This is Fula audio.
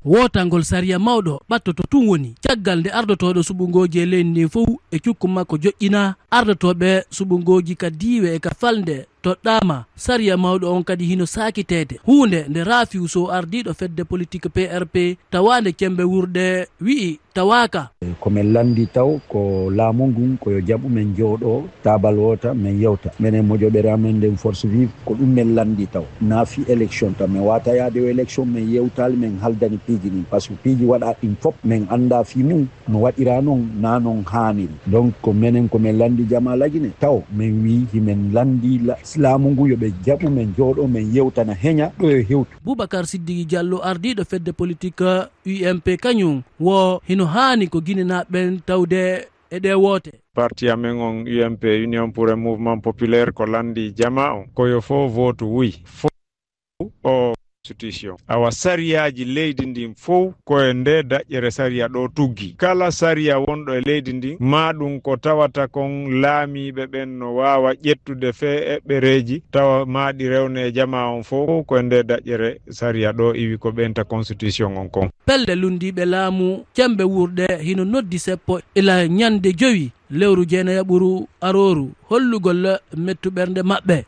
wotangol sariya mawɗo ɓattoto tun woni caggal nde ardotoɗo suɓungoji e leydi ndi fof e cukku makko joƴƴina ardotoɓe suɓungoji ka diiwe e ka falde toɗɗama sariya mawɗo on kadi hino sakitede hunde nde Rafiu Sow ardiɗo fedde politique PRP tawande cembe wurde wi'i tawaka komin landi taw ko laamu ngun koyo jaɓu men jooɗo tabal wota men yewta minen moƴoɓere amen nden force vive ko ɗum men landi taw naafi élection tan min wata yaade o élection men yewtali men haldani piiji ɗin par ce que piiji waɗa ɗin fop min anda fi mum no waɗira noon na noon haniri donc ko minen komin landi jamalaji ne taw min wi himen landi laamu ngu yoɓe jaɓu men jooɗo men yewtana heña ɗo e hewtu. Boubacar Siddigui Diallo ardiɗo fedde politique UMP kañum wo hino hani ko guinenaɓe tawde e ɗe woote. Parti amen on UMP Union pour un mouvement populaire ko landi jama on koyo fo vote wuyi fo o constitution awa sariyaji leydi ndin fof koye nde daƴƴere sariya ɗo tuggi kala sariya wonɗo e leydi ndin ma ɗum ko tawata kon laamiɓe ɓen no wawa ƴettude fe eɓɓereji tawa maɗi rewne e jama on fof koye nde daƴƴere sariya ɗo iwi ko ɓenta constitution on kon. Pelle lundiɓe laamu cembe wurde hino noddi seppo ila ñande 5 lewru jeenayaɓuru aroru hollugol mettu ɓernde maɓɓe